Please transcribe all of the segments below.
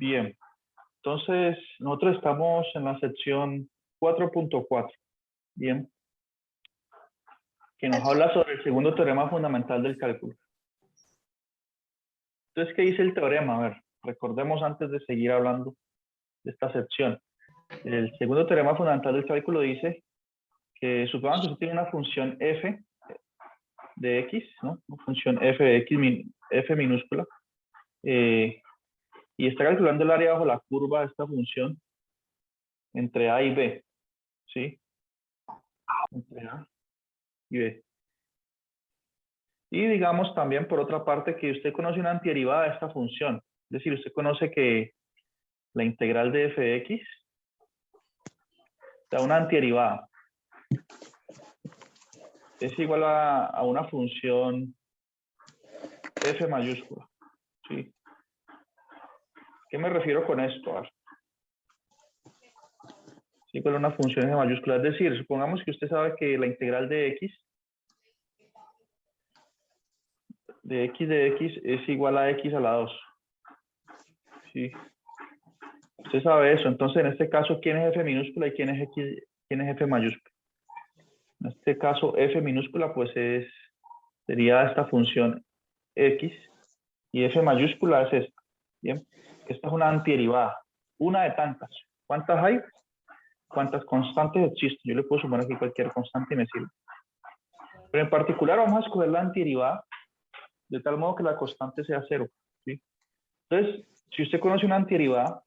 Bien. Entonces, nosotros estamos en la sección 4.4. Bien. Que nos habla sobre el segundo teorema fundamental del cálculo. Entonces, ¿qué dice el teorema? A ver, recordemos antes de seguir hablando de esta sección. El segundo teorema fundamental del cálculo dice que supongamos que usted tiene una función f de x, ¿no? Una función f de x, f minúscula, y está calculando el área bajo la curva de esta función entre a y b, ¿sí? Entre a y b. Y digamos también, por otra parte, que usted conoce una antiderivada de esta función. Es decir, usted conoce que la integral de f de x da una antiderivada. Es igual a una función f mayúscula. ¿Sí? ¿Qué me refiero con esto? A ver. Es igual a una función f mayúscula. Es decir, supongamos que usted sabe que la integral de x de x es igual a x a la 2. ¿Sí? Usted sabe eso. Entonces, en este caso, ¿quién es f minúscula y quién es f mayúscula? En este caso, f minúscula, pues sería esta función x, y f mayúscula es esta. Bien, esta es una antiderivada, una de tantas. ¿Cuántas hay? ¿Cuántas constantes existen? Yo le puedo sumar aquí cualquier constante y me sirve. Pero en particular vamos a escoger la antiderivada de tal modo que la constante sea 0. ¿Sí? Entonces, si usted conoce una antiderivada,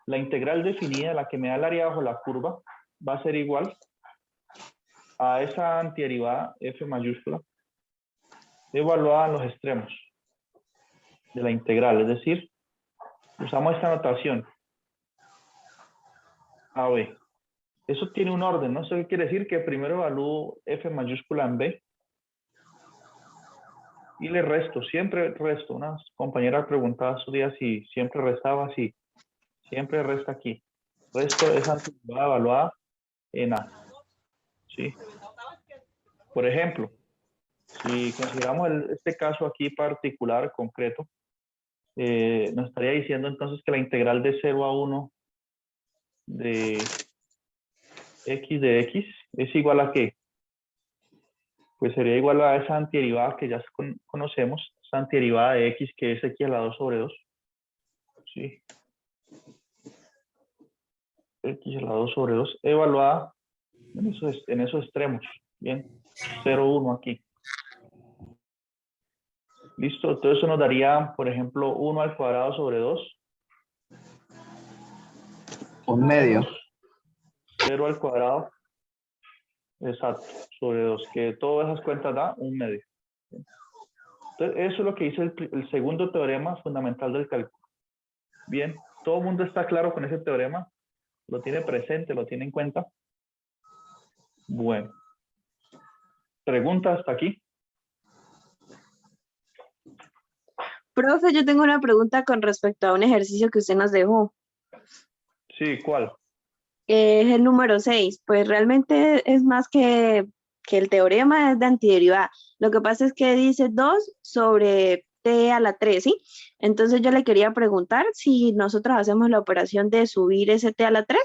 la integral definida, la que me da el área bajo la curva, va a ser igual a esa antiderivada f mayúscula evaluada en los extremos de la integral. Es decir, usamos esta notación a b. Eso tiene un orden, ¿no? Eso quiere decir que primero evalúo f mayúscula en b y le resto, siempre resto. Una compañera preguntaba estos días si siempre restaba así. Siempre resta aquí. Resto esa antiderivada evaluada en a. ¿Sí? Por ejemplo, si consideramos este caso aquí particular, concreto, nos estaría diciendo entonces que la integral de 0 a 1 de x es igual a ¿qué? Pues sería igual a esa antiderivada que ya conocemos, esa antiderivada de x que es x a la 2 sobre 2. ¿Sí? X a la 2 sobre 2 evaluada en esos extremos. Bien, 0, 1 aquí. Listo, entonces eso nos daría, por ejemplo, 1 al cuadrado sobre 2. Un medio. 0 al cuadrado. Exacto, sobre 2, que todas esas cuentas da un medio. Entonces, eso es lo que dice el segundo teorema fundamental del cálculo. Bien, ¿todo el mundo está claro con ese teorema? ¿Lo tiene presente? ¿Lo tiene en cuenta? Bueno. ¿Pregunta hasta aquí? Profe, yo tengo una pregunta con respecto a un ejercicio que usted nos dejó. Sí, ¿cuál? Es el número 6. Pues realmente es más que el teorema es de antiderivada. Lo que pasa es que dice 2 sobre t a la 3, ¿sí? Entonces yo le quería preguntar si nosotros hacemos la operación de subir ese t a la 3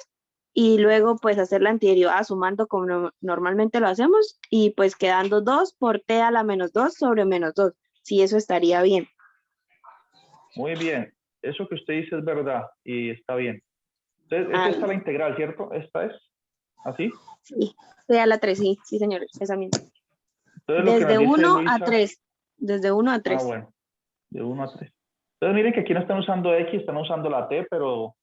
y luego pues hacer la antiderivada sumando como normalmente lo hacemos y pues quedando 2 por t a la menos 2 sobre menos 2. Si eso estaría bien. Muy bien. Eso que usted dice es verdad y está bien. Entonces, esta es la integral, ¿cierto? ¿Esta es? ¿Así? Sí, t a la 3, sí, sí, señor, esa misma. Entonces, lo que Desde nos dice 1 Luisa, a 3. Desde 1 a 3. Ah, bueno. De 1 a 3. Entonces, miren que aquí no están usando X, están usando la T, pero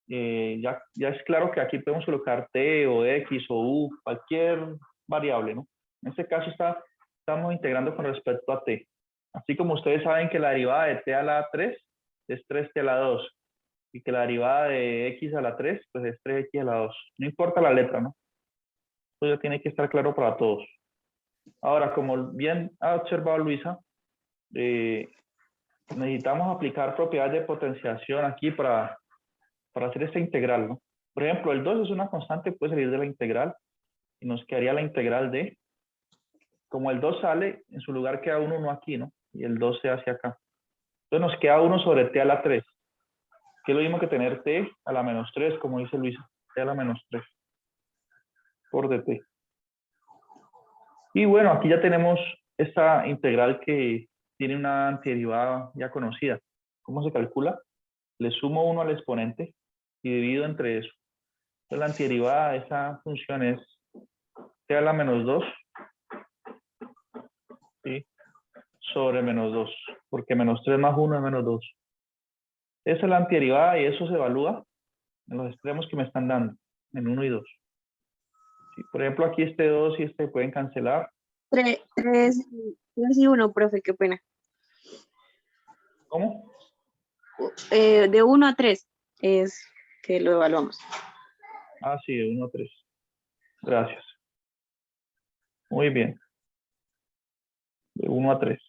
ya es claro que aquí podemos colocar T o X o U, cualquier variable, ¿no? En este caso estamos integrando con respecto a T. Así como ustedes saben que la derivada de T a la 3 es 3T a la 2 y que la derivada de X a la 3 pues es 3X a la 2. No importa la letra, ¿no? Eso ya tiene que estar claro para todos. Ahora, como bien ha observado Luisa, necesitamos aplicar propiedades de potenciación aquí para hacer esta integral, ¿no? Por ejemplo, el 2 es una constante, puede salir de la integral y nos quedaría la integral de, como el 2 sale, en su lugar queda un 1 aquí, ¿no? Y el 2 se hace acá. Entonces nos queda 1 sobre t a la 3. que es lo mismo que tener t a la menos 3, como dice Luisa, t a la menos 3 por dt. Y bueno, aquí ya tenemos esta integral que tiene una antiderivada ya conocida. ¿Cómo se calcula? Le sumo 1 al exponente y divido entre eso. Entonces la antiderivada de esa función es t a la menos 2, ¿sí? Sobre menos 2, porque menos 3 más 1 es menos 2. Esa es la antiderivada y eso se evalúa en los extremos que me están dando, en 1 y 2. ¿Sí? Por ejemplo, aquí este 2 y este pueden cancelar. 3 y 1, profe, qué pena. ¿Cómo? De 1 a 3 es que lo evaluamos. Ah, sí, de 1 a 3. Gracias. Muy bien. De 1 a 3.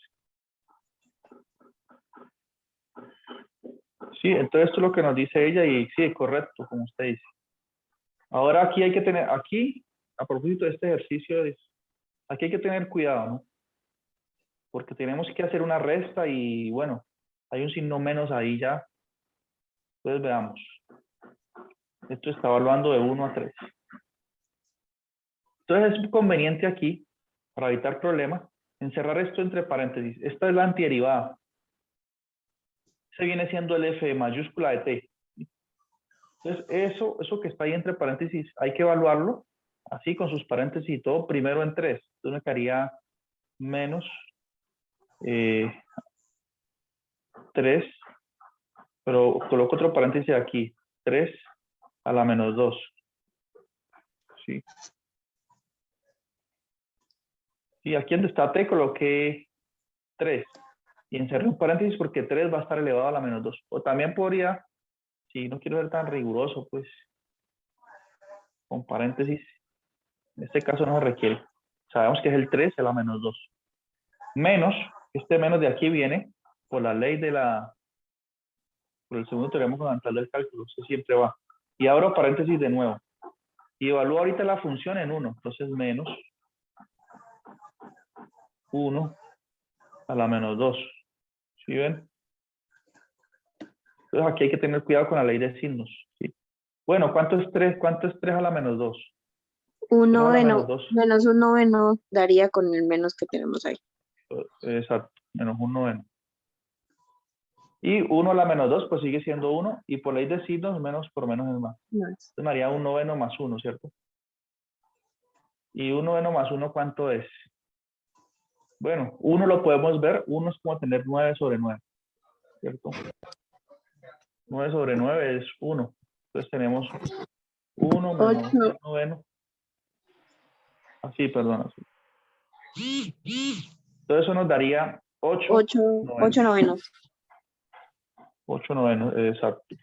Sí, entonces esto es lo que nos dice ella y sí, correcto, como usted dice. Ahora aquí hay que tener, aquí, a propósito de este ejercicio, aquí hay que tener cuidado, ¿no? Porque tenemos que hacer una resta y bueno, hay un signo menos ahí ya. Entonces veamos. Esto está evaluando de 1 a 3. Entonces es conveniente aquí, para evitar problemas, encerrar esto entre paréntesis. Esta es la antiderivada. Se viene siendo el f mayúscula de t. Entonces eso que está ahí entre paréntesis hay que evaluarlo, así con sus paréntesis y todo, primero en 3. Entonces me quedaría menos 3, pero coloco otro paréntesis aquí, 3 a la menos 2. ¿Sí? Y aquí donde está t coloqué 3 y encerré un paréntesis porque 3 va a estar elevado a la menos 2. O también podría, si no quiero ser tan riguroso, pues con paréntesis, en este caso no se requiere. Sabemos que es el 3 a la menos 2. Menos, este menos de aquí viene por la ley de por el segundo teorema fundamental del cálculo, eso siempre va. Y abro paréntesis de nuevo. Y evalúo ahorita la función en 1, entonces menos 1 a la menos 2. ¿Sí ven? Entonces aquí hay que tener cuidado con la ley de signos. ¿Sí? Bueno, ¿cuánto es 3? ¿Cuánto es 3 a la menos 2? Un 3 a la menos noveno, 2. menos un noveno daría con el menos que tenemos ahí. Exacto, menos un noveno. Y 1 a la menos 2, pues sigue siendo 1. Y por ley de signos, menos por menos es más. Entonces me haría un noveno más 1, ¿cierto? Y un noveno más 1, ¿cuánto es? Bueno, 1 lo podemos ver. 1 es como tener 9 sobre 9, ¿cierto? 9 sobre 9 es 1. Entonces tenemos 1 menos 8, un noveno. Así, perdón. Así. Entonces eso nos daría 8 novenos. 8 novenos. 8 novenos, exacto.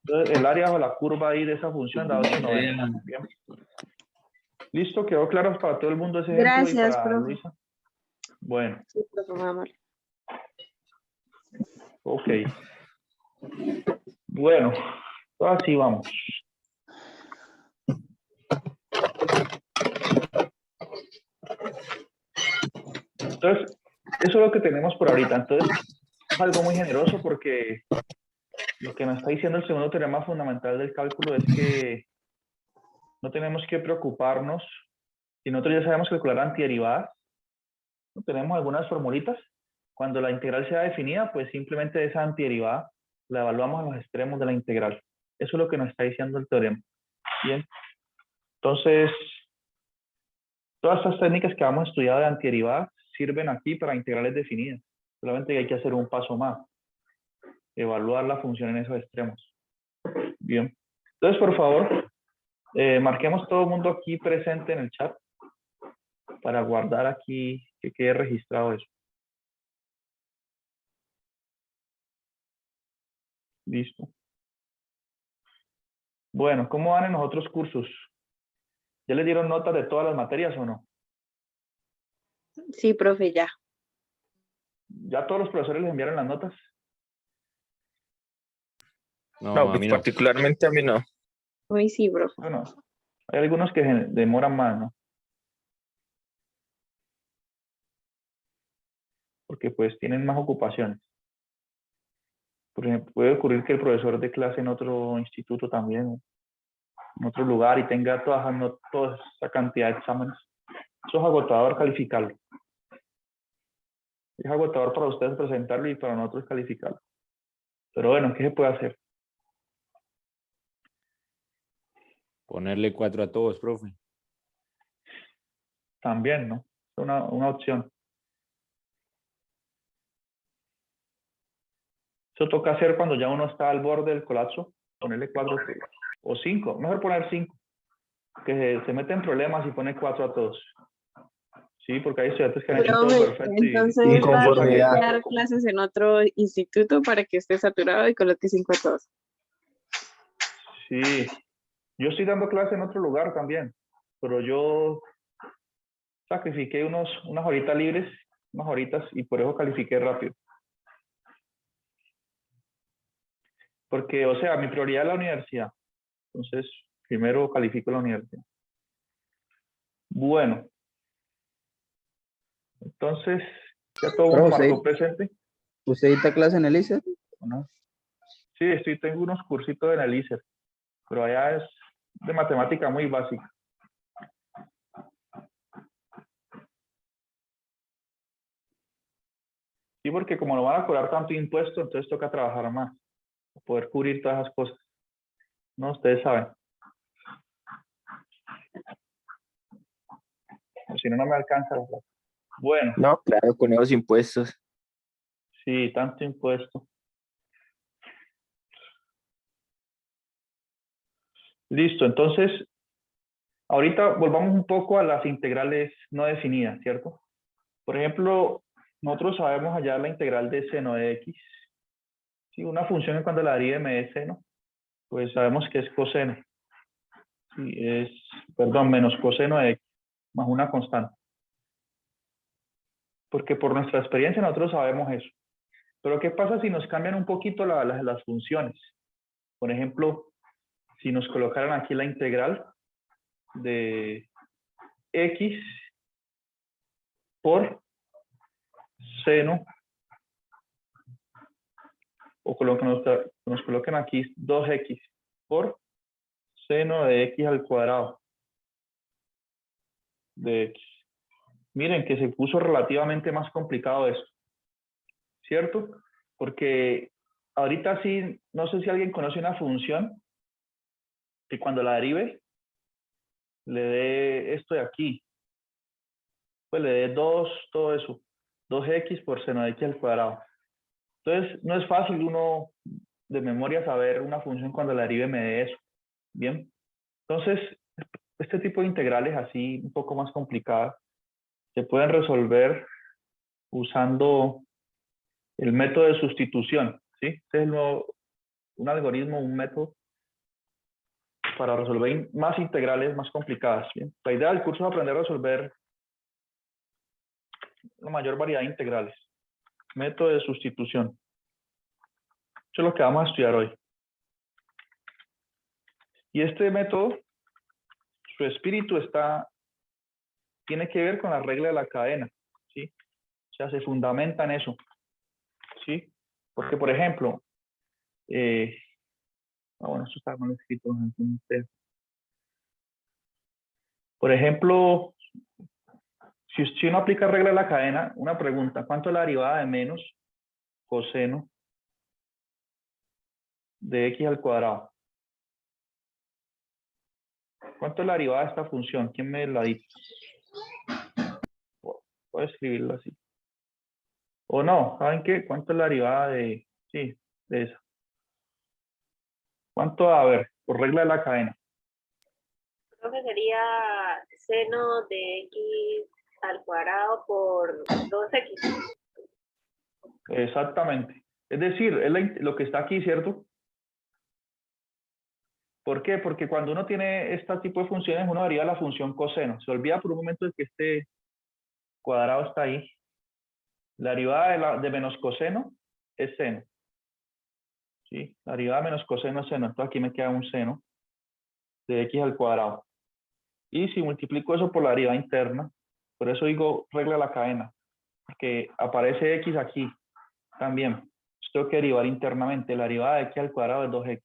Entonces el área bajo la curva ahí de esa función da 8 novenos. Bien. ¿Listo? ¿Quedó claro para todo el mundo ese ejemplo? Gracias, Y para profe. Luisa. Bueno. Sí, profe, muy amable. Ok. Bueno, así vamos. Entonces, eso es lo que tenemos por ahorita. Entonces, es algo muy generoso porque lo que nos está diciendo el segundo teorema fundamental del cálculo es que no tenemos que preocuparnos. Si nosotros ya sabemos calcular antiderivadas, ¿no? Tenemos algunas formulitas. Cuando la integral sea definida, pues simplemente esa antiderivada la evaluamos en los extremos de la integral. Eso es lo que nos está diciendo el teorema. Bien. Entonces, todas estas técnicas que hemos estudiado de antiderivadas sirven aquí para integrales definidas. Solamente hay que hacer un paso más. Evaluar la función en esos extremos. Bien. Entonces, por favor, marquemos todo el mundo aquí presente en el chat para guardar aquí que quede registrado eso. Listo. Bueno, ¿cómo van en los otros cursos? ¿Ya les dieron notas de todas las materias o no? Sí, profe, ya. ¿Ya todos los profesores les enviaron las notas? No, pues particularmente a mí no. Hoy sí, profe. Bueno, hay algunos que demoran más, ¿no? Porque pues tienen más ocupaciones. Por ejemplo, puede ocurrir que el profesor dé clase en otro instituto también, en otro lugar, y tenga toda esa cantidad de exámenes. Eso es agotador calificarlo. Es agotador para ustedes presentarlo y para nosotros calificarlo. Pero bueno, ¿qué se puede hacer? Ponerle 4 a todos, profe. También, ¿no? Es una opción. Eso toca hacer cuando ya uno está al borde del colapso, ponerle 4 o 5, mejor poner 5, que se mete en problemas y pone 4 a todos. Sí, porque hay estudiantes que han hecho todo perfecto. Entonces va a Inconformidad. dar clases en otro instituto para que esté saturado y coloque 5 a todos. Sí, yo estoy dando clase en otro lugar también, pero yo sacrifiqué unas horitas libres, unas horitas, y por eso califiqué rápido. Porque, o sea, mi prioridad es la universidad. Entonces, primero califico la universidad. Bueno. Entonces, ¿ya todo mundo marcó presente? ¿Usted dicta clase en el ICER o no? Sí, tengo unos cursitos en el ICER, pero allá es de matemática muy básica. Sí, porque como no van a cobrar tanto impuesto, entonces toca trabajar más, para poder cubrir todas esas cosas. No, ustedes saben. O si no, no me alcanza la plata. Bueno. No, claro, con esos impuestos. Sí, tanto impuesto. Listo, entonces, ahorita volvamos un poco a las integrales no definidas, ¿cierto? Por ejemplo, nosotros sabemos allá la integral de seno de x. Sí, una función cuando la derive me dé seno, pues sabemos que es coseno. Sí, menos coseno de x, más una constante. Porque por nuestra experiencia nosotros sabemos eso. Pero ¿qué pasa si nos cambian un poquito las funciones? Por ejemplo, si nos colocaran aquí la integral de x por seno, o nos coloquen aquí 2x por seno de x al cuadrado de x. Miren que se puso relativamente más complicado esto, ¿cierto? Porque ahorita sí, no sé si alguien conoce una función que cuando la derive le dé esto de aquí, pues le dé 2, todo eso, 2x por seno de x al cuadrado. Entonces, no es fácil uno de memoria saber una función cuando la derive me dé eso. Bien. Entonces, este tipo de integrales así un poco más complicadas se pueden resolver usando el método de sustitución. ¿Sí? Este es un algoritmo, un método para resolver más integrales más complicadas. ¿Bien? La idea del curso es aprender a resolver la mayor variedad de integrales. Método de sustitución. Eso es lo que vamos a estudiar hoy. Y este método, su espíritu tiene que ver con la regla de la cadena, ¿sí? O sea, se fundamenta en eso, ¿sí? Porque, por ejemplo, bueno, eso está mal escrito. Por ejemplo, si uno aplica regla de la cadena, una pregunta, ¿cuánto es la derivada de menos coseno de x al cuadrado? ¿Cuánto es la derivada de esta función? ¿Quién me la dice? Puedo escribirlo así. O no, ¿saben qué? ¿Cuánto es la derivada de esa? ¿Cuánto? A ver, por regla de la cadena. Creo que sería seno de x al cuadrado por 2x. Exactamente. Es decir, es lo que está aquí, ¿cierto? ¿Por qué? Porque cuando uno tiene este tipo de funciones, uno deriva la función coseno. Se olvida por un momento de que este cuadrado está ahí. La derivada de menos coseno es seno. ¿Sí? La derivada de menos coseno es seno. Entonces aquí me queda un seno de x al cuadrado. Y si multiplico eso por la derivada interna, por eso digo regla de la cadena, porque aparece x aquí también. O tengo que derivar internamente. La derivada de x al cuadrado es 2x.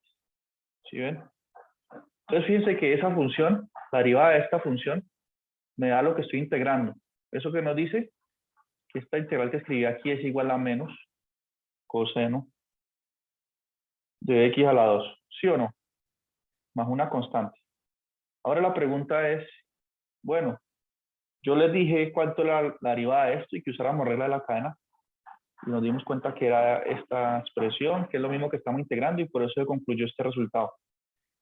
¿Sí ven? Entonces fíjense que esa función, la derivada de esta función, me da lo que estoy integrando. Eso que nos dice que esta integral que escribí aquí es igual a menos coseno de x a la 2. ¿Sí o no? Más una constante. Ahora la pregunta es, bueno, yo les dije cuánto es la derivada de esto y que usáramos regla de la cadena. Y nos dimos cuenta que era esta expresión, que es lo mismo que estamos integrando y por eso se concluyó este resultado.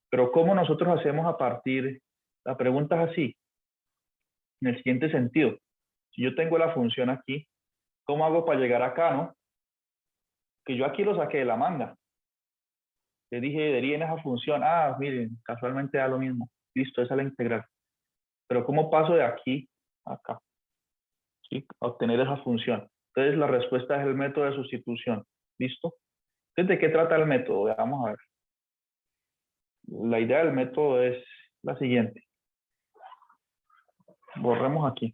Pero ¿cómo nosotros hacemos a partir? La pregunta es así, en el siguiente sentido. Si yo tengo la función aquí, ¿cómo hago para llegar acá, no? Que yo aquí lo saqué de la manga. Le dije, deriven esa función. Ah, miren, casualmente da lo mismo. Listo, esa es la integral. Pero ¿cómo paso de aquí a acá? ¿Sí? A obtener esa función. Entonces la respuesta es el método de sustitución. ¿Listo? Entonces, ¿de qué trata el método? Vamos a ver. La idea del método es la siguiente. Borremos aquí.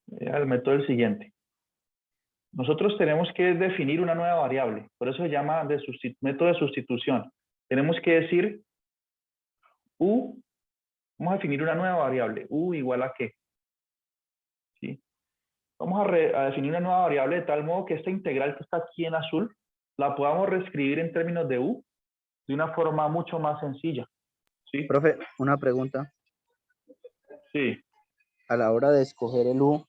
El método es el siguiente. Nosotros tenemos que definir una nueva variable. Por eso se llama método de sustitución. Tenemos que decir u, vamos a definir una nueva variable. U igual a qué. ¿Sí? Vamos a definir una nueva variable de tal modo que esta integral que está aquí en azul la podamos reescribir en términos de u de una forma mucho más sencilla. ¿Sí? Profe, una pregunta. Sí. A la hora de escoger el U,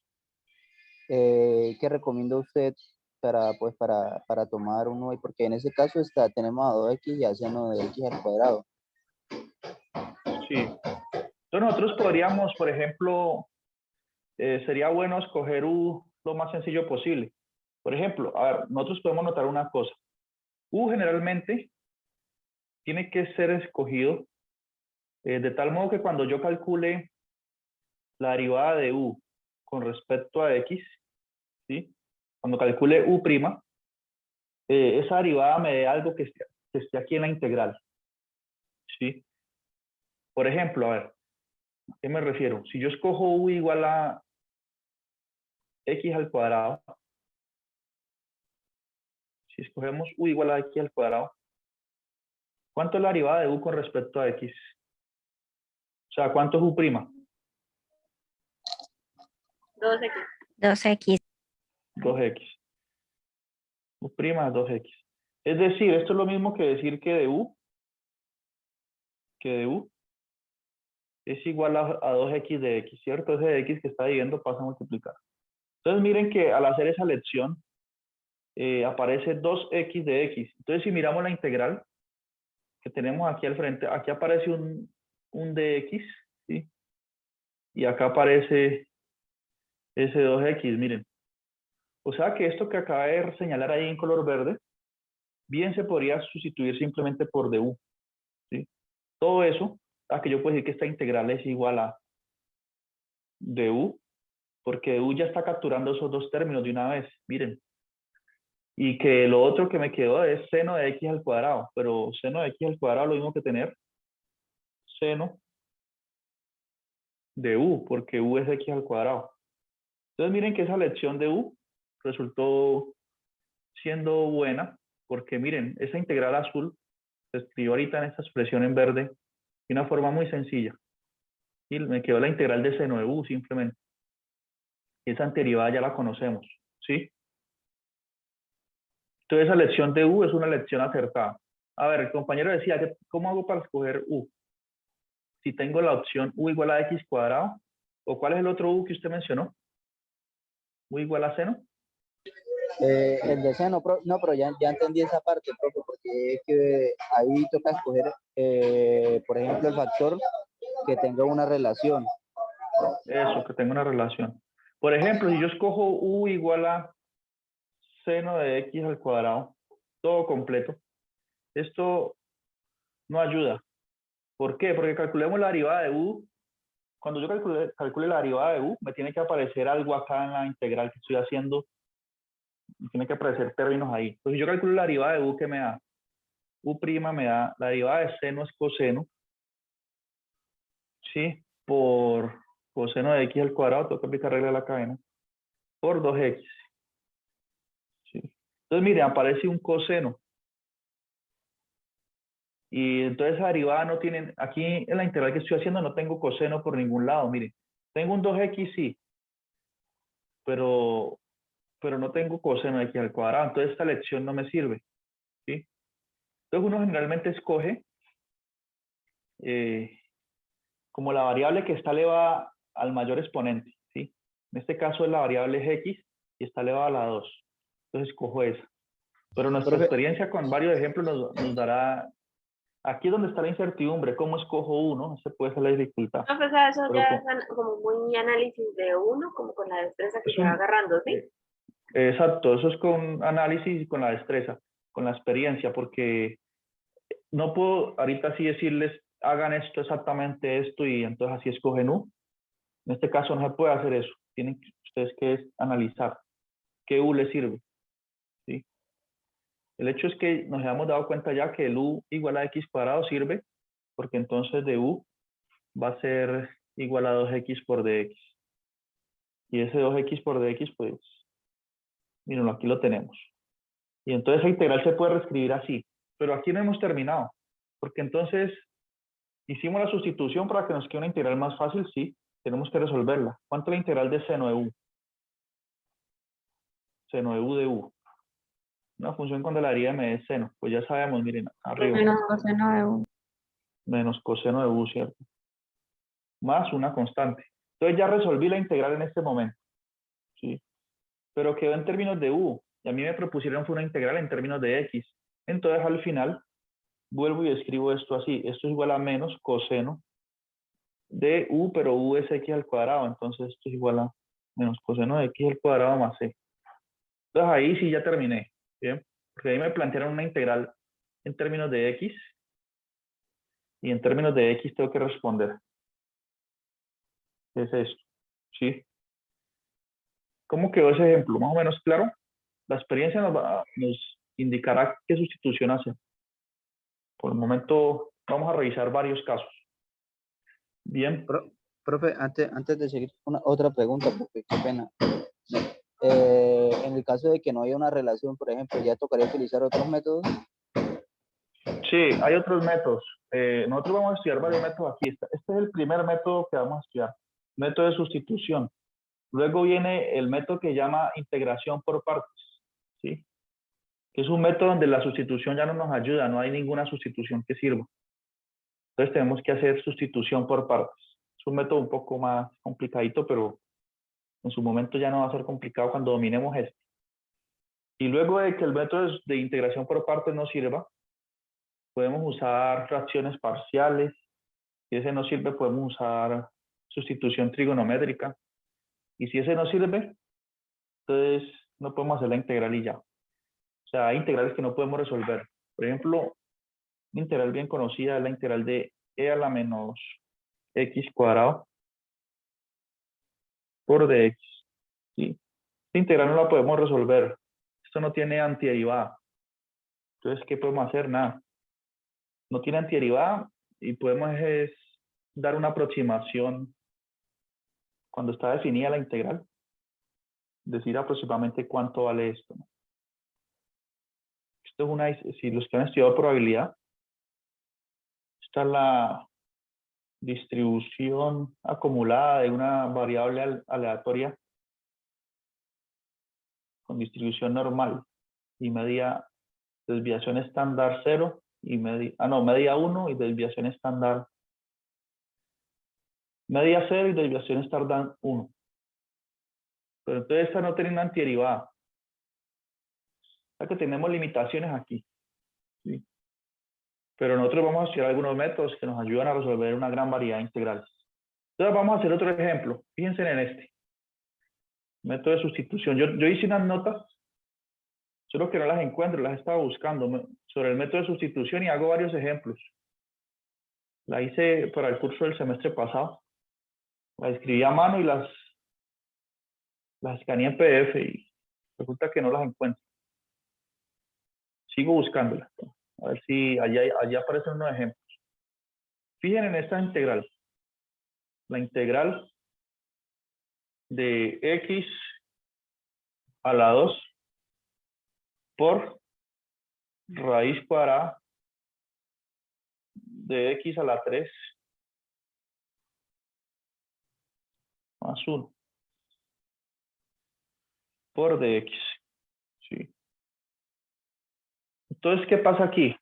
¿qué recomienda usted para tomar un U? Porque en ese caso tenemos a 2x y a seno de x al cuadrado. Sí. Entonces nosotros podríamos, por ejemplo, sería bueno escoger U lo más sencillo posible. Por ejemplo, a ver, nosotros podemos notar una cosa. U generalmente tiene que ser escogido de tal modo que cuando yo calcule la derivada de U con respecto a X, ¿sí? Cuando calcule U', esa derivada me dé algo que esté aquí en la integral. ¿Sí? Por ejemplo, a ver, ¿a qué me refiero? Si yo escojo U igual a X al cuadrado, si escogemos U igual a X al cuadrado, ¿cuánto es la derivada de U con respecto a X? O sea, ¿cuánto es U'? 2x. 2x. 2X. U' es 2X. Es decir, esto es lo mismo que decir que de U es igual a 2x de X, ¿cierto? Ese de X que está dividiendo pasa a multiplicar. Entonces miren que al hacer esa elección aparece 2x de X. Entonces si miramos la integral que tenemos aquí al frente, aquí aparece un dx, ¿sí? Y acá aparece ese 2x, miren. O sea que esto que acaba de señalar ahí en color verde, bien se podría sustituir simplemente por du, ¿sí? Todo eso, que yo puedo decir que esta integral es igual a du, porque du ya está capturando esos dos términos de una vez, miren. Y que lo otro que me quedó es seno de x al cuadrado, pero seno de x al cuadrado es lo mismo que tener seno de u, porque u es x al cuadrado. Entonces miren que esa lección de u resultó siendo buena, porque miren, esa integral azul se escribió ahorita en esta expresión en verde de una forma muy sencilla. Y me quedó la integral de seno de u simplemente. Y esa derivada ya la conocemos, ¿sí? Entonces esa lección de u es una lección acertada. A ver, el compañero decía, ¿cómo hago para escoger u? Si tengo la opción u igual a x cuadrado, ¿o cuál es el otro u que usted mencionó? ¿U igual a seno? El de seno, no, pero ya entendí esa parte, profe, porque es que ahí toca escoger, por ejemplo, el factor que tenga una relación. Eso, que tenga una relación. Por ejemplo, si yo escojo u igual a seno de x al cuadrado, todo completo, esto no ayuda. ¿Por qué? Porque calculemos la derivada de u. Cuando yo calcule la derivada de u, me tiene que aparecer algo acá en la integral que estoy haciendo. Me tiene que aparecer términos ahí. Entonces, yo calculo la derivada de u, ¿qué me da? U' me da, la derivada de seno es coseno. ¿sí? Por coseno de x al cuadrado, tengo que aplicar regla de la cadena, por 2x. ¿Sí? Entonces, miren, aparece un coseno. Y entonces esa derivada no tienen, aquí en la integral que estoy haciendo no tengo coseno por ningún lado, miren. Tengo un 2x, sí, pero no tengo coseno de x al cuadrado, entonces esta lección no me sirve, ¿sí? Entonces uno generalmente escoge como la variable que está elevada al mayor exponente, ¿sí? En este caso la variable es x y está elevada a la 2. Entonces escojo esa. Pero nuestra Profe, experiencia con varios ejemplos nos dará, aquí es donde está la incertidumbre, ¿cómo escojo uno? Esa puede ser la dificultad. No, pues eso Pero ya es como muy análisis de uno, como con la destreza que es se va un, agarrando, ¿sí? exacto, eso es con análisis y con la destreza, con la experiencia, porque no puedo ahorita sí decirles, hagan esto, exactamente esto, y entonces así escogen U. En este caso no se puede hacer eso. Tienen ustedes que analizar qué U les sirve, ¿sí? El hecho es que nos hemos dado cuenta ya que el U igual a x cuadrado sirve, porque entonces de U va a ser igual a 2x por dx. Y ese 2x por dx, pues, miren, aquí lo tenemos. Y entonces esa integral se puede reescribir así. Pero aquí no hemos terminado, porque entonces hicimos la sustitución para que nos quede una integral más fácil, sí, tenemos que resolverla. ¿Cuánto es la integral de seno de U? Seno de U de U. Una función con la deriva de seno. Pues ya sabemos, miren, arriba. Menos coseno de U. Menos coseno de U, ¿cierto? Más una constante. Entonces ya resolví la integral en este momento, ¿sí? Pero quedó en términos de U. Y a mí me propusieron fue una integral en términos de X. Entonces al final vuelvo y escribo esto así. Esto es igual a menos coseno de U, pero U es X al cuadrado. Entonces esto es igual a menos coseno de X al cuadrado más C. Entonces ahí sí ya terminé, ¿bien? Porque ahí me plantearon una integral en términos de X. Y en términos de X tengo que responder. ¿Qué es esto? ¿Sí? ¿Cómo quedó ese ejemplo? ¿Más o menos claro? La experiencia nos indicará qué sustitución hacer. Por el momento vamos a revisar varios casos. Bien. profe, antes de seguir, otra pregunta, porque qué pena. En el caso de que no haya una relación, por ejemplo, ¿ya tocaría utilizar otros métodos? Sí, hay otros métodos. Nosotros vamos a estudiar varios métodos aquí. Este es el primer método que vamos a estudiar. Método de sustitución. Luego viene el método que llama integración por partes. ¿Sí? Que es un método donde la sustitución ya no nos ayuda. No hay ninguna sustitución que sirva. Entonces tenemos que hacer sustitución por partes. Es un método un poco más complicadito, pero en su momento ya no va a ser complicado cuando dominemos esto. Y luego de que el método de integración por partes no sirva, podemos usar fracciones parciales. Si ese no sirve, podemos usar sustitución trigonométrica. Y si ese no sirve, entonces no podemos hacer la integral y ya. O sea, hay integrales que no podemos resolver. Por ejemplo, una integral bien conocida es la integral de e a la menos x cuadrado por dx. ¿Sí? Esta integral no la podemos resolver. Esto no tiene antiderivada. Entonces, ¿qué podemos hacer? Nada. No tiene antiderivada y podemos dar una aproximación cuando está definida la integral. Decir aproximadamente cuánto vale esto, ¿no? Esto es una, si los que han estudiado probabilidad, esta es la distribución acumulada de una variable aleatoria con distribución normal y media desviación estándar 0 y media 1 y desviación estándar media 0 y desviación estándar 1. Pero entonces esta no tiene una antiderivada. O sea que tenemos limitaciones aquí, ¿sí? Pero nosotros vamos a estudiar algunos métodos que nos ayudan a resolver una gran variedad de integrales. Entonces vamos a hacer otro ejemplo. Fíjense en este. Método de sustitución. Yo hice unas notas, solo que no las encuentro, las estaba buscando sobre el método de sustitución y hago varios ejemplos. La hice para el curso del semestre pasado. La escribí a mano y las escaneé en PDF y resulta que no las encuentro. Sigo buscándolas. A ver si allí aparecen unos ejemplos. Fíjense en esta integral. la integral de x a la 2 por raíz cuadrada de x a la 3 más 1 por dx. ¿Sí? Entonces, ¿qué pasa aquí?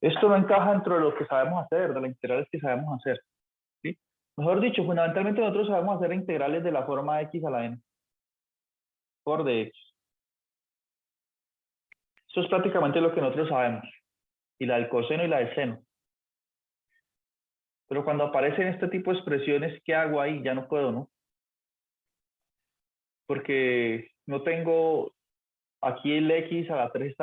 Esto no encaja dentro de lo que sabemos hacer, de las integrales que sabemos hacer. ¿Sí? Mejor dicho, fundamentalmente nosotros sabemos hacer integrales de la forma x a la n por dx. Eso es prácticamente lo que nosotros sabemos. Y la del coseno y la del seno. Pero cuando aparecen este tipo de expresiones, ¿qué hago ahí? Ya no puedo, ¿no? Porque no tengo, aquí el x a la 3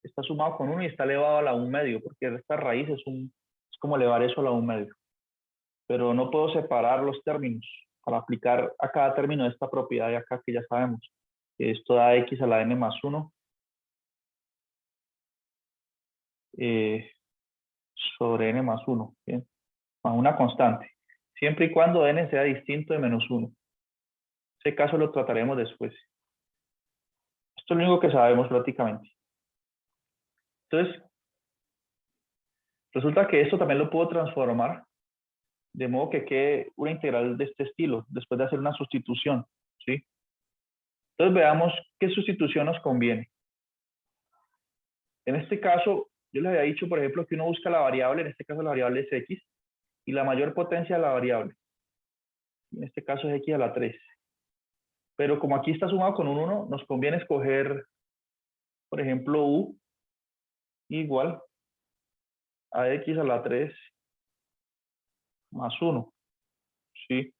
está sumado con 1 y está elevado a la 1 medio, porque esta raíz es como elevar eso a la 1 medio. Pero no puedo separar los términos para aplicar a cada término de esta propiedad de acá que ya sabemos. Que esto da x a la n más 1 sobre n más 1, ¿bien? Más una constante, siempre y cuando n sea distinto de menos 1. Ese caso lo trataremos después. Esto es lo único que sabemos prácticamente. Entonces, resulta que esto también lo puedo transformar de modo que quede una integral de este estilo, después de hacer una sustitución, ¿sí? Entonces veamos qué sustitución nos conviene. En este caso, yo les había dicho, por ejemplo, que uno busca la variable, en este caso la variable es x, y la mayor potencia de la variable. En este caso es x a la 3. Pero como aquí está sumado con un 1, nos conviene escoger, por ejemplo, u igual a x a la 3 más 1. ¿Sí?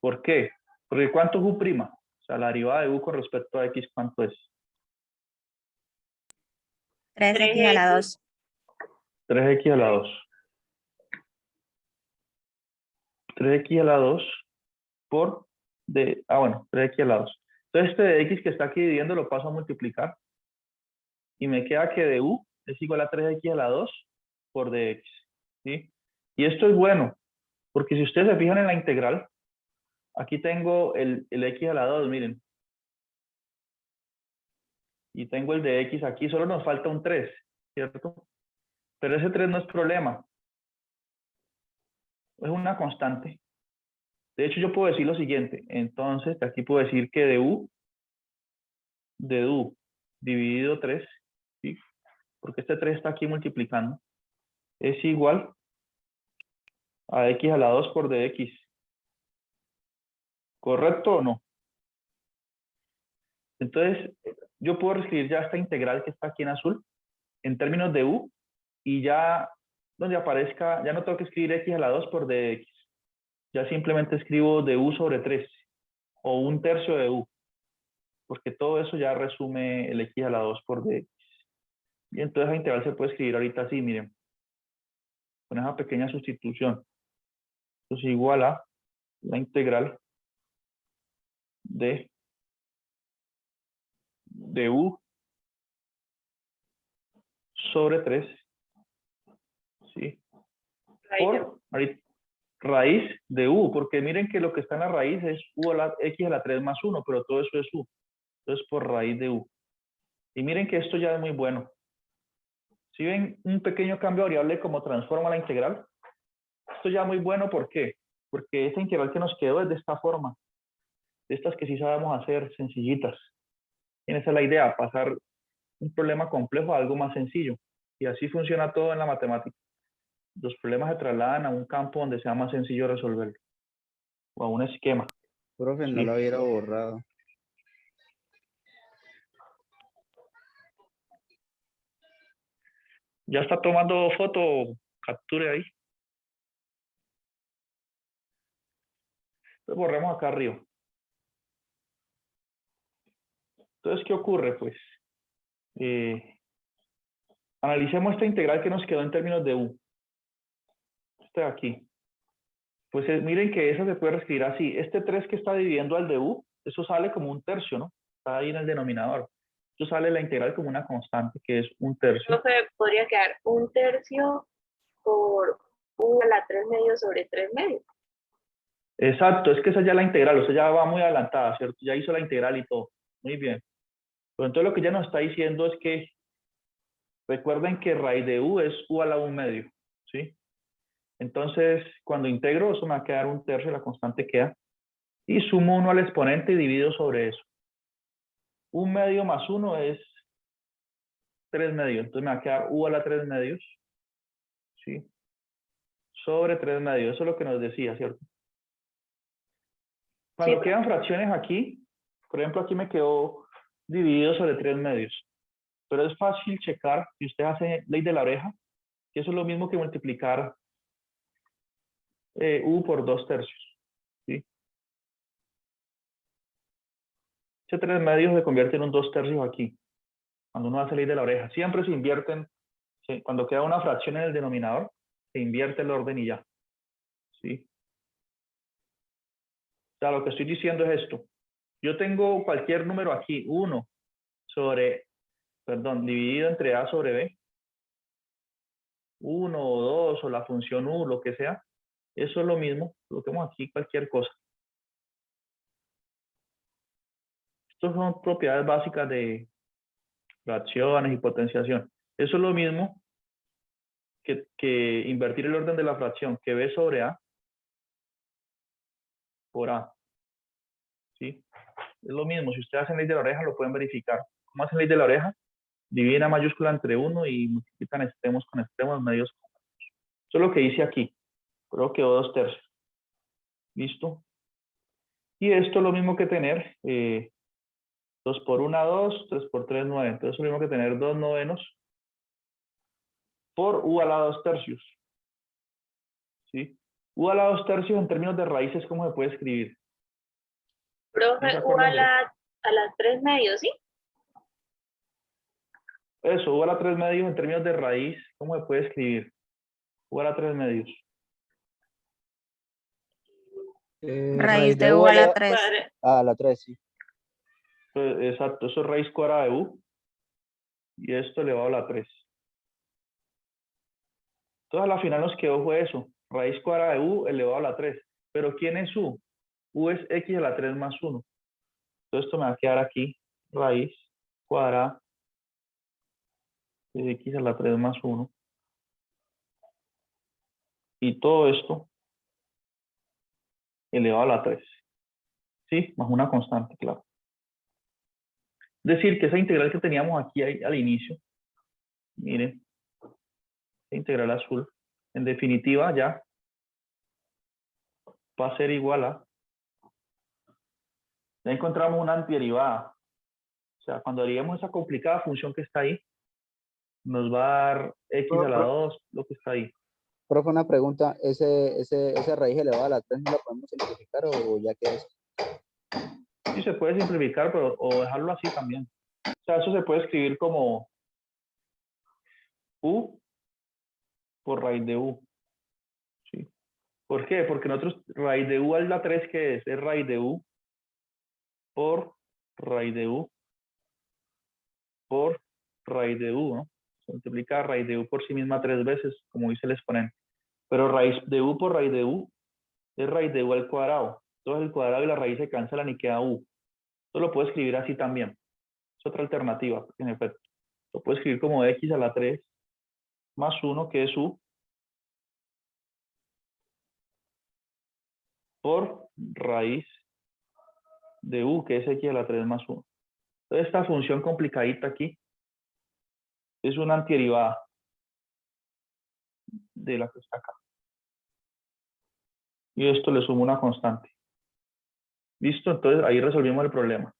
¿Por qué? Porque ¿cuánto es u'? O sea, la derivada de u con respecto a x, ¿cuánto es? 3x a la 2. 3x a la 2. 3x a la 2 por bueno, 3x a la 2. Entonces este de x que está aquí dividiendo lo paso a multiplicar. Y me queda que de u es igual a 3x a la 2 por dx. ¿Sí? Y esto es bueno, porque si ustedes se fijan en la integral, aquí tengo el x a la 2, miren. Y tengo el de x aquí, solo nos falta un 3, ¿cierto? Pero ese 3 no es problema. Es una constante. De hecho, yo puedo decir lo siguiente. Entonces, aquí puedo decir que de u dividido 3, ¿sí? Porque este 3 está aquí multiplicando, es igual a x a la 2 por dx. ¿Correcto o no? Entonces, yo puedo reescribir ya esta integral que está aquí en azul en términos de u y ya donde aparezca, ya no tengo que escribir x a la 2 por dx. Ya simplemente escribo de u sobre 3 o 1/3 de u, porque todo eso ya resume el x a la 2 por dx. Y entonces la integral se puede escribir ahorita así, miren, con esa pequeña sustitución. Entonces igual a la integral de u sobre 3, ¿sí? Por raíz de u, porque miren que lo que está en la raíz es u a la x a la 3 más 1, pero todo eso es u. Entonces por raíz de u. Y miren que esto ya es muy bueno. Si ven un pequeño cambio variable como transforma la integral, esto ya es muy bueno, ¿por qué? Porque esta integral que nos quedó es de esta forma. De estas que sí sabemos hacer, sencillitas. Y esa es la idea, pasar un problema complejo a algo más sencillo. Y así funciona todo en la matemática. Los problemas se trasladan a un campo donde sea más sencillo resolverlo. O a un esquema. Profe, no Sí. lo hubiera borrado. Ya está tomando foto, capture ahí. Entonces borremos acá arriba. Entonces, ¿qué ocurre? Pues, analicemos esta integral que nos quedó en términos de u. Este de aquí. Pues miren que esa se puede reescribir así. Este 3 que está dividiendo al de u, eso sale como 1/3, ¿no? Está ahí en el denominador. Eso sale la integral como una constante, que es 1/3. Entonces podría quedar 1/3 por U a la 3 medios sobre 3 medios. Exacto, es que esa ya es la integral, o sea, ya va muy adelantada, ¿cierto? Ya hizo la integral y todo. Muy bien. Pero entonces lo que ella nos está diciendo es que recuerden que raíz de u es u a la 1 medio, ¿sí? Entonces, cuando integro, eso me va a quedar 1/3, la constante queda. Y sumo 1 al exponente y divido sobre eso. 1 medio más 1 es 3 medios. Entonces me va a quedar u a la 3 medios, ¿sí? Sobre 3 medios. Eso es lo que nos decía, ¿cierto? Cuando Sí. quedan fracciones aquí, por ejemplo, aquí me quedó dividido sobre 3 medios. Pero es fácil checar, si usted hace ley de la oreja, que eso es lo mismo que multiplicar u por 2/3, ¿sí? Ese 3 medios se convierte en un 2/3 aquí, cuando uno hace ley de la oreja. Siempre se invierten, cuando queda una fracción en el denominador, se invierte el orden y ya, ¿sí? O sea, lo que estoy diciendo es esto. Yo tengo cualquier número aquí, 1 sobre, perdón, dividido entre a sobre b, 1 o 2 o la función u, lo que sea, eso es lo mismo, lo tengo aquí, cualquier cosa. Estas son propiedades básicas de fracciones y potenciación. Eso es lo mismo que invertir el orden de la fracción, que b sobre a por a, ¿sí? Es lo mismo, si ustedes hacen ley de la oreja, lo pueden verificar. ¿Cómo hacen ley de la oreja? Dividen a mayúscula entre 1 y multiplican extremos con extremos, medios con medios. Eso es lo que hice aquí. Creo que quedó 2/3. ¿Listo? Y esto es lo mismo que tener 2 por 1, 2, 3 por 3, 9. Entonces es lo mismo que tener 2 novenos por u a la 2/3. ¿Sí? U a la 2/3 en términos de raíces, ¿cómo se puede escribir? Profe, ¿No se U acuerdan de eso? a las 3 medios, ¿sí? Eso, u a la 3 medios en términos de raíz, ¿cómo se puede escribir? U a la 3 medios. Raíz de U a la 3. A la 3, sí. Pues, exacto, eso es raíz cuadrada de u. Y esto elevado a la 3. Entonces a la final nos quedó fue eso. Raíz cuadrada de u elevado a la 3. Pero ¿quién es u? U es x a la 3 más 1. Entonces esto me va a quedar aquí. Raíz cuadrada de x a la 3 más 1. Y todo esto elevado a la 3. ¿Sí? Más una constante, claro. Es decir, que esa integral que teníamos aquí al inicio, miren, esa integral azul, en definitiva ya va a ser igual a, ya encontramos una antiderivada. O sea, cuando haríamos esa complicada función que está ahí, nos va a dar x a la 2, lo que está ahí. Profe, una pregunta, ¿esa raíz elevada a la 3 no la podemos simplificar o ya que es? Sí, se puede simplificar, pero o dejarlo así también. O sea, eso se puede escribir como u por raíz de u. ¿Sí? ¿Por qué? Porque nosotros raíz de u a la 3, ¿qué es? Es raíz de u por raíz de u por raíz de u, ¿no? Se multiplica raíz de u por sí misma 3 veces, como dice el exponente. Pero raíz de u por raíz de u es raíz de u al cuadrado. Entonces el cuadrado y la raíz se cancelan y queda u. Esto lo puedo escribir así también. Es otra alternativa, en efecto. Lo puedo escribir como x a la 3 más 1, que es u, por raíz de u, que es x a la 3 más 1. Entonces esta función complicadita aquí es una antiderivada de la que está acá. Y esto le sumo una constante. ¿Listo? Entonces ahí resolvimos el problema.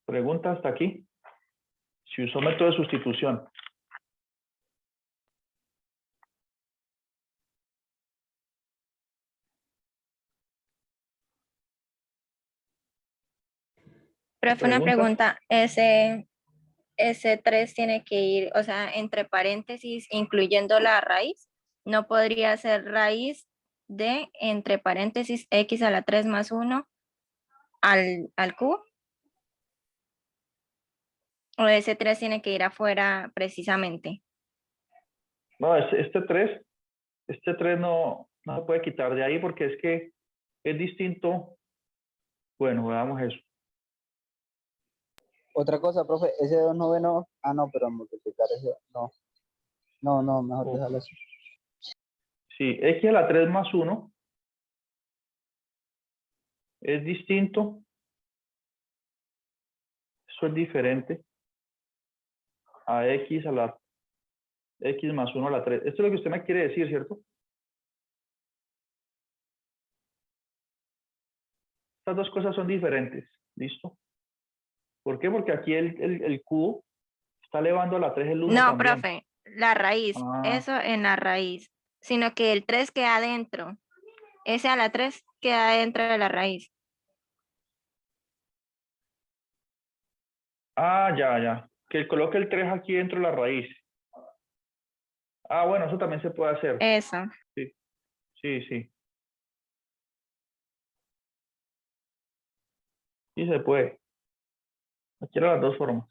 Pregunta hasta aquí. Si usó método de sustitución. Profe, una ¿Preguntas? pregunta. Ese 3 tiene que ir, o sea, entre paréntesis, incluyendo la raíz. ¿No podría ser raíz de, entre paréntesis, x a la 3 más 1 al cubo? ¿O ese 3 tiene que ir afuera precisamente? No, este 3 no se puede quitar de ahí porque es que es distinto. Bueno, veamos eso. Otra cosa, profe, ese 2 noveno, no, pero multiplicar ese, no, mejor Oh. dejarlo así. Sí, x a la 3 más 1 es distinto. Eso es diferente a x a la x más 1 a la 3. Esto es lo que usted me quiere decir, ¿cierto? Estas dos cosas son diferentes. ¿Listo? ¿Por qué? Porque aquí el cubo está elevando a la 3 el 1 No, también. profe, la raíz, Ah, eso en la raíz, sino que el 3 queda adentro. Ese a la 3 queda dentro de la raíz. ya. Que coloque el 3 aquí dentro de la raíz. Bueno, eso también se puede hacer. Eso. Sí. Sí se puede. Cualquiera de las dos formas.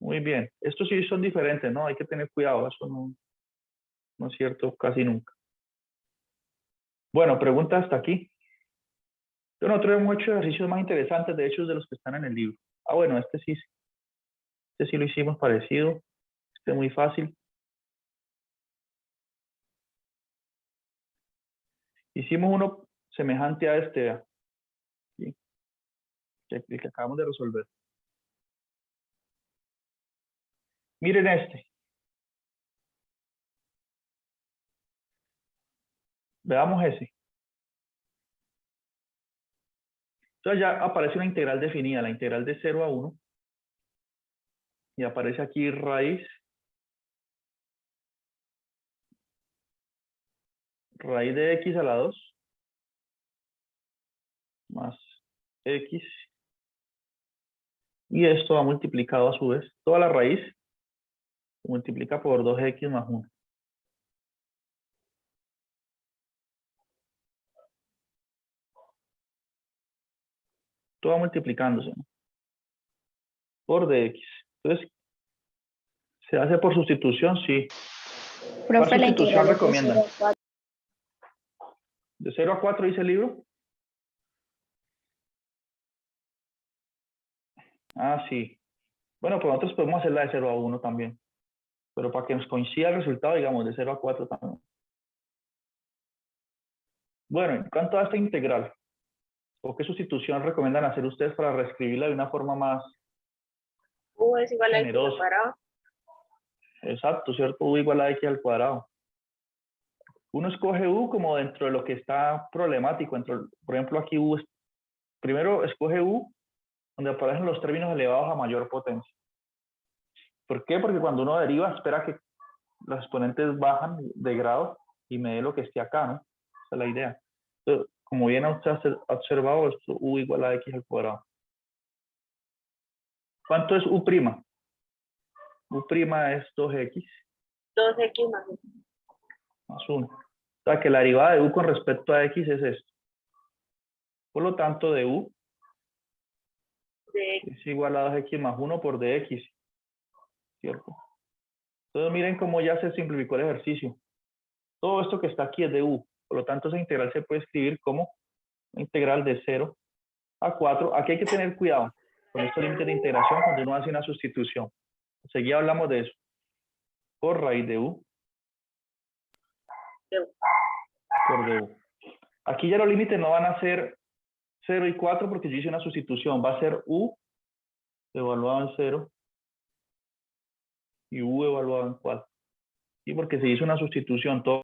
Muy bien. Estos sí son diferentes, ¿no? Hay que tener cuidado. Eso no es cierto casi nunca. Bueno, pregunta hasta aquí. Nosotros hemos hecho ejercicios más interesantes, de hecho, de los que están en el libro. Bueno, este sí lo hicimos parecido. Este es muy fácil. Hicimos uno semejante a este, vea. ¿Sí? El que acabamos de resolver. Miren este. Veamos ese. Entonces ya aparece una integral definida, la integral de 0 a 1. Y aparece aquí raíz de x a la 2 más x. Y esto va multiplicado a su vez. Toda la raíz se multiplica por 2x más 1. Todo va multiplicándose, ¿no? Por dx. Entonces, ¿se hace por sustitución? Sí. ¿Cuál Profe, la sustitución integral es de recomiendan? 0 a 4. ¿De 0 a 4 dice el libro? Sí. Bueno, pues nosotros podemos hacerla de 0 a 1 también. Pero para que nos coincida el resultado, digamos, de 0 a 4 también. Bueno, en cuanto a esta integral, ¿o qué sustitución recomiendan hacer ustedes para reescribirla de una forma más U es igual a x al generosa? cuadrado. Exacto, ¿cierto? U igual a x al cuadrado. Uno escoge U como dentro de lo que está problemático. Por ejemplo, aquí U, primero escoge U donde aparecen los términos elevados a mayor potencia. ¿Por qué? Porque cuando uno deriva, espera que los exponentes bajan de grado y me dé lo que esté acá, ¿no? Esa es la idea. Entonces, como bien usted ha observado, esto U igual a x al cuadrado. ¿Cuánto es U'? U' es 2x 2x más 1. más 1. O sea que la derivada de U con respecto a x es esto. Por lo tanto, de U De x. es igual a 2x más 1 por dx. ¿Cierto? Entonces miren cómo ya se simplificó el ejercicio. Todo esto que está aquí es de U. Por lo tanto, esa integral se puede escribir como integral de 0 a 4. Aquí hay que tener cuidado con estos límites de integración cuando uno hace una sustitución. Enseguida hablamos de eso. Por raíz de U. Por du. Aquí ya los límites no van a ser 0 y 4 porque yo hice una sustitución. Va a ser U evaluado en 0 y U evaluado en 4. ¿Sí? Porque se hizo una sustitución. Todo